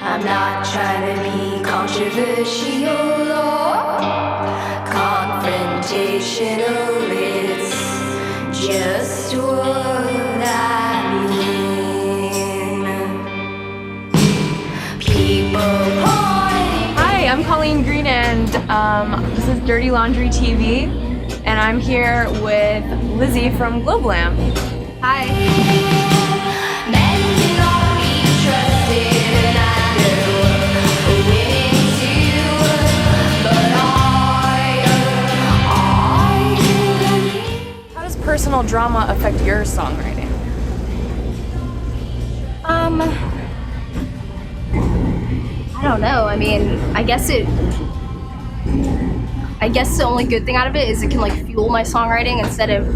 I'm not trying to be controversial or confrontational. It's just what I mean. People point. Hi, I'm Colleen Green, and this is Dirty Laundry TV, and I'm here with Lizzie from Globelamp. Hi. Personal drama affect your songwriting? I don't know. I mean, I guess the only good thing out of it is it can like fuel my songwriting instead of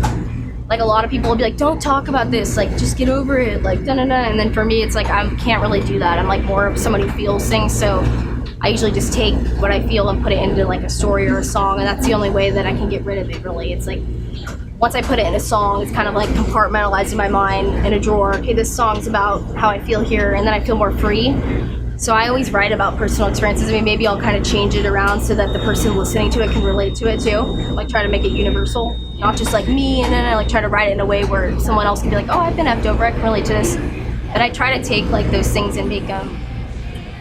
like a lot of people will be like, don't talk about this, like just get over it, like da-da-da. And then for me, it's like I can't really do that. I'm like more of someone who feels things, so I usually just take what I feel and put it into like a story or a song, and that's the only way that I can get rid of it, really. It's like once I put it in a song, it's kind of like compartmentalizing my mind in a drawer. Okay, this song's about how I feel here, and then I feel more free. So I always write about personal experiences. I mean, maybe I'll kind of change it around so that the person listening to it can relate to it too. Like try to make it universal, not just like me, and then I like try to write it in a way where someone else can be like, oh, I've been effed over, I can relate to this. But I try to take like those things and make them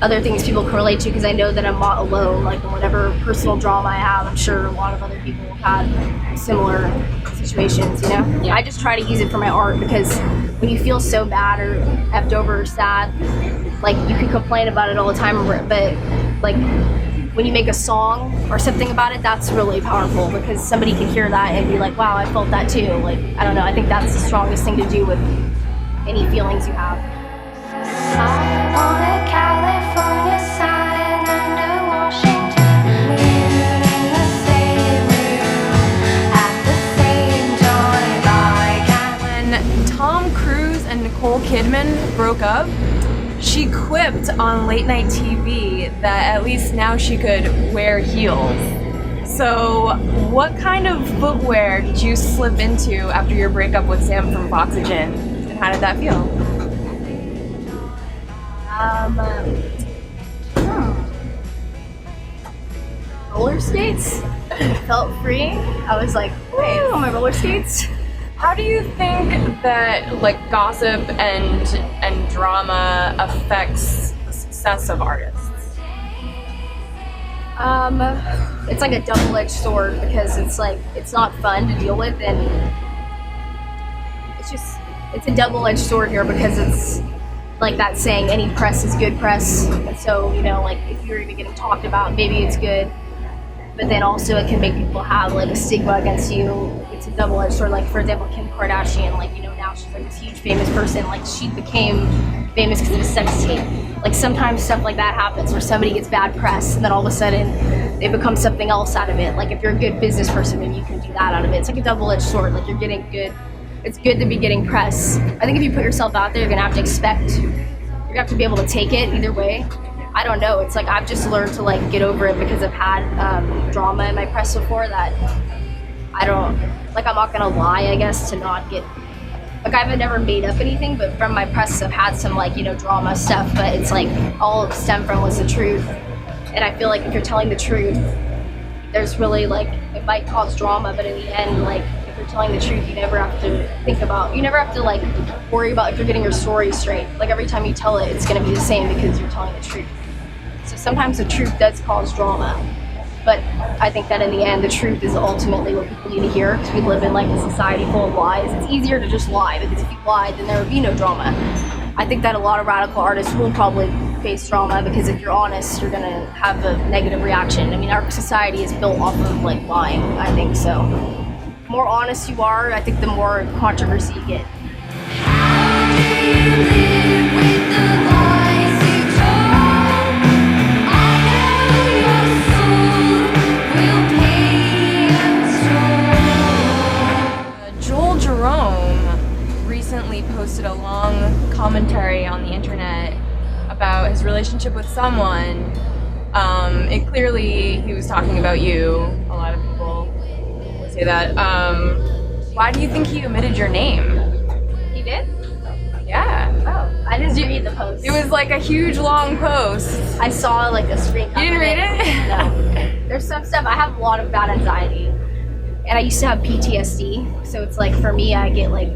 other things people can relate to, because I know that I'm not alone. Like whatever personal drama I have, I'm sure a lot of other people have had similar situations, you know? Yeah. I just try to use it for my art, because when you feel so bad or effed over or sad, like you can complain about it all the time, but like when you make a song or something about it, that's really powerful, because somebody can hear that and be like, wow, I felt that too. Like, I don't know, I think that's the strongest thing to do with any feelings you have. On a California sign under Washington, living in the same room at the same time. When Tom Cruise and Nicole Kidman broke up, she quipped on late night TV that at least now she could wear heels. So what kind of footwear did you slip into after your breakup with Sam from Oxygen, and how did that feel? Roller skates. Felt free. I was like, woo, on my roller skates. How do you think that like gossip and drama affects the success of artists? It's like a double-edged sword, because it's like it's not fun to deal with, and it's a double-edged sword here, because it's like that saying, any press is good press. And so, you know, like if you're even getting talked about, maybe it's good, but then also it can make people have like a stigma against you. It's a double-edged sword. Like for example, Kim Kardashian, like, you know, now she's like this huge famous person, like she became famous because of a sex tape. Like sometimes stuff like that happens where somebody gets bad press and then all of a sudden they become something else out of it. Like if you're a good business person, maybe you can do that out of it. It's like a double-edged sword. Like you're getting good, it's good to be getting press. I think if you put yourself out there, you're gonna have to be able to take it either way. I don't know, it's like I've just learned to like get over it, because I've had drama in my press before that I'm not gonna lie, I guess, to not get, like I've never made up anything, but from my press I've had some like, you know, drama stuff, but it's like all it stemmed from was the truth. And I feel like if you're telling the truth, there's really like, it might cause drama, but in the end, like if you're telling the truth, you never have to like worry about if you're getting your story straight. Like every time you tell it, it's gonna be the same because you're telling the truth. So sometimes the truth does cause drama, but I think that in the end, the truth is ultimately what people need to hear, because we live in like a society full of lies. It's easier to just lie, because if you lied, then there would be no drama. I think that a lot of radical artists will probably face drama, because if you're honest, you're gonna have a negative reaction. I mean, our society is built off of like lying, I think, so. The more honest you are, I think the more controversy you get. How do you live with the lies you told? I know your soul will pay its toll. Joel Jerome recently posted a long commentary on the internet about his relationship with someone. It clearly, he was talking about you. A lot of people would say that. Why do you think he omitted your name? You did? Yeah. Oh, I didn't read the post. It was like a huge long post. I saw like a screen. You didn't read it? No. There's some stuff. I have a lot of bad anxiety, and I used to have PTSD. So it's like for me, I get like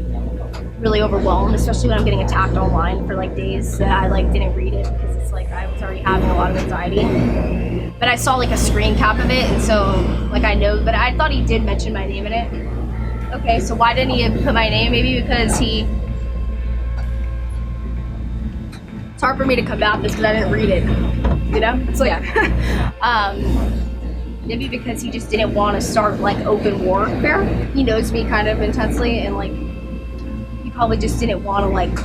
really overwhelmed, especially when I'm getting attacked online for like days that I like didn't read it because it's like I was already having a lot of anxiety. But I saw like a screen cap of it, and so like I know. But I thought he did mention my name in it. Okay, so why didn't he put my name? Maybe because he. It's hard for me to combat this because I didn't read it. You know, it's like, maybe because he just didn't want to start like open warfare. He knows me kind of intensely, and like he probably just didn't want to like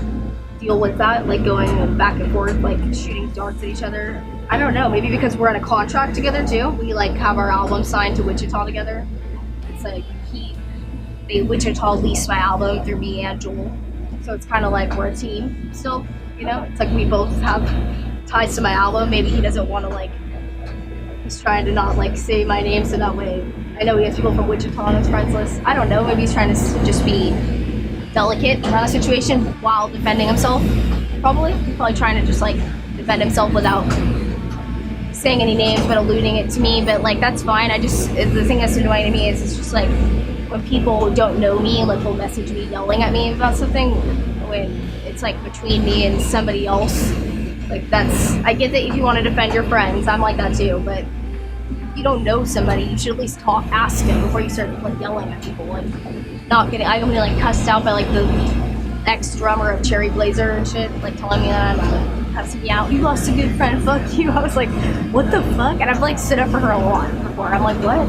deal with that, like going back and forth, like shooting darts at each other. I don't know. Maybe because we're in a contract together too. We like have our album signed to Wichita together. It's like Wichita leased my album through me and Joel, so it's kind of like we're a team still. You know, it's like we both have ties to my album. Maybe he doesn't want to like. He's trying to not like say my name so that way. I know he has people from Wichita on his friends list. I don't know. Maybe he's trying to just be delicate around the situation while defending himself. Probably trying to just like defend himself without saying any names, but alluding it to me. But like that's fine. The thing that's annoying to me is it's just like when people who don't know me like will message me yelling at me about something when it's like between me and somebody else. Like that's, I get that if you want to defend your friends, I'm like that too, but if you don't know somebody, you should at least ask them before you start like yelling at people. Like not getting, I'm gonna like cussed out by like the ex-drummer of Cherry Blazer and shit, like telling me that I'm like cussing me out. You lost a good friend, fuck you. I was like, what the fuck? And I've like stood up for her a lot before. I'm like, what?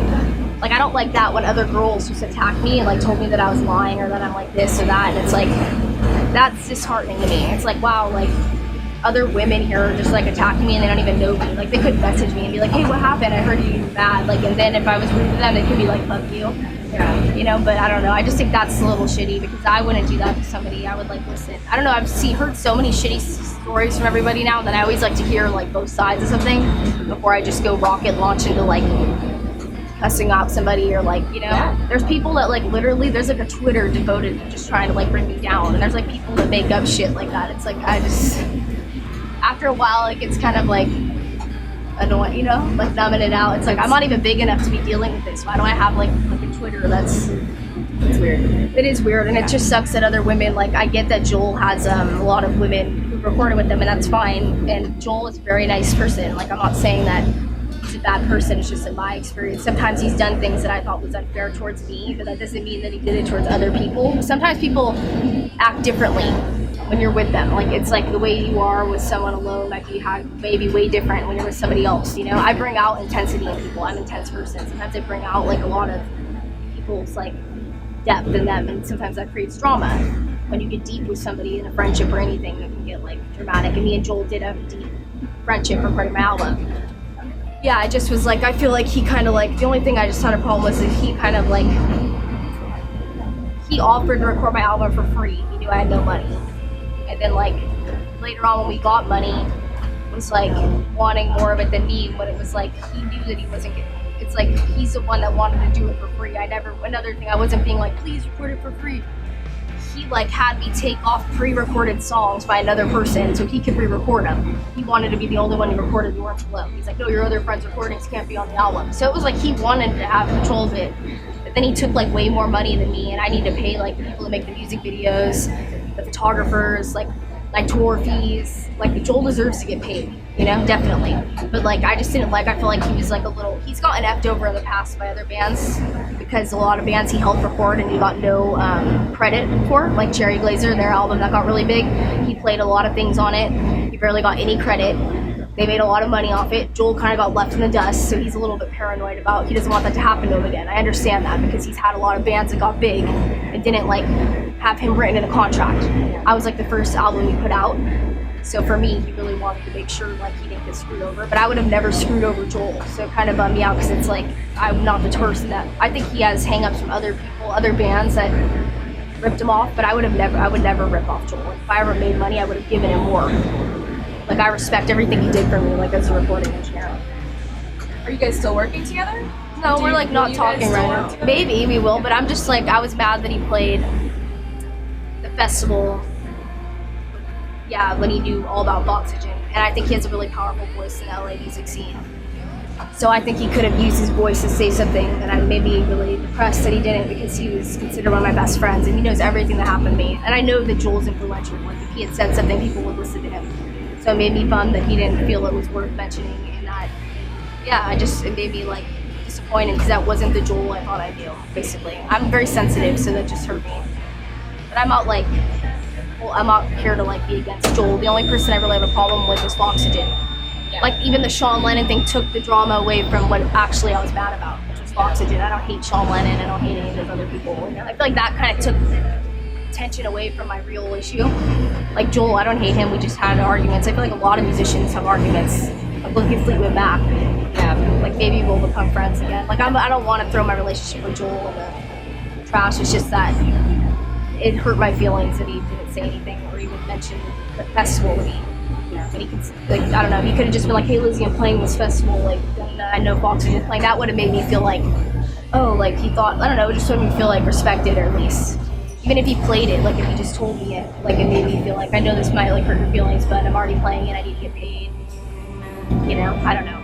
Like I don't like that when other girls just attack me and like told me that I was lying or that I'm like this or that, and it's like, that's disheartening to me. It's like, wow, like other women here are just like attacking me and they don't even know me. Like they could message me and be like, hey, what happened? I heard you were bad. Like, and then if I was rude to them, they could be like, fuck you. Yeah. You know, but I don't know. I just think that's a little shitty because I wouldn't do that to somebody. I would like listen. I don't know. I've heard so many shitty stories from everybody now that I always like to hear like both sides of something before I just go rocket launch into like cussing out somebody or like, you know, there's people that like literally there's like a Twitter devoted to just trying to like bring me down, and there's like people that make up shit like that. It's like I just after a while it gets kind of like annoying, you know, like numbing it out. It's like I'm not even big enough to be dealing with this. Why do I have like a Twitter that's weird? It is weird, and it just sucks that other women, like I get that Joel has a lot of women who recorded with them, and that's fine, and Joel is a very nice person. Like I'm not saying that he's a bad person, it's just in my experience. Sometimes he's done things that I thought was unfair towards me, but that doesn't mean that he did it towards other people. Sometimes people act differently when you're with them. Like it's like the way you are with someone alone, like you have maybe way different when you're with somebody else, you know? I bring out intensity in people. I'm an intense person. Sometimes I bring out like a lot of people's like depth in them, and sometimes that creates drama. When you get deep with somebody in a friendship or anything, it can get like dramatic. And me and Joel did have a deep friendship recording my album. Yeah, I just was like, I feel like he kind of like, the only thing I just had a problem with is he kind of like, he offered to record my album for free. He knew I had no money. And then like, later on when we got money, was like wanting more of it than me, but it was like, he knew that he wasn't getting, it's like, he's the one that wanted to do it for free. Another thing, I wasn't being like, please record it for free. He like had me take off pre-recorded songs by another person so he could re-record them. He wanted to be the only one who recorded the Orange Glow. He's like, no, your other friends' recordings can't be on the album. So it was like he wanted to have control of it. But then he took like way more money than me, and I need to pay like the people that make the music videos, the photographers, like tour fees. Like Joel deserves to get paid, you know, definitely. But like I just didn't like, I feel like he was like he's gotten effed over in the past by other bands because a lot of bands he helped record and he got no credit for, like Cherry Blazer, their album that got really big. He played a lot of things on it. He barely got any credit. They made a lot of money off it. Joel kind of got left in the dust, so he's a little bit paranoid about, he doesn't want that to happen to him again. I understand that because he's had a lot of bands that got big and didn't like have him written in a contract. I was like the first album he put out. So for me, he really wanted to make sure like he didn't get screwed over, but I would have never screwed over Joel. So it kind of bummed me out because it's like, I'm not the person that, I think he has hang-ups from other people, other bands that ripped him off, but I would never rip off Joel. If I ever made money, I would have given him more. Like I respect everything he did for me, like as a recording engineer. Are you guys still working together? No, we're like not talking right now. Maybe we will, but I'm just like, I was mad that he played the festival yeah, when he knew all about Oxygen. And I think he has a really powerful voice in the LA music scene. So I think he could have used his voice to say something that I made me really depressed that he didn't, because he was considered one of my best friends and he knows everything that happened to me. And I know that Joel's influential. Like if he had said something, people would listen to him. So it made me bummed that he didn't feel it was worth mentioning, and that, yeah, it made me like disappointed because that wasn't the Joel I thought I knew, basically. I'm very sensitive, so that just hurt me. But I'm out here to like be against Joel. The only person I really have a problem with is Oxygen. Yeah. Like even the Sean Lennon thing took the drama away from what actually I was mad about, which was Oxygen. I don't hate Sean Lennon. I don't hate any of those other people. And I feel like that kind of took tension away from my real issue. Like Joel, I don't hate him. We just had arguments. I feel like a lot of musicians have arguments. Like look at Fleetwood Mac. Yeah. Like maybe we'll become friends again. Like I don't want to throw my relationship with Joel in the trash. It's just that it hurt my feelings that he didn't say anything or even mention the festival with me. But he could, like, I don't know, he could have just been like, hey Lizzie, I'm playing this festival, like, and I know Foxy is playing. That would have made me feel like, oh, like he thought, I don't know, it just made me feel like respected, or at least, even if he played it, like if he just told me it, like it made me feel like, I know this might like hurt your feelings, but I'm already playing it, I need to get paid, you know, I don't know.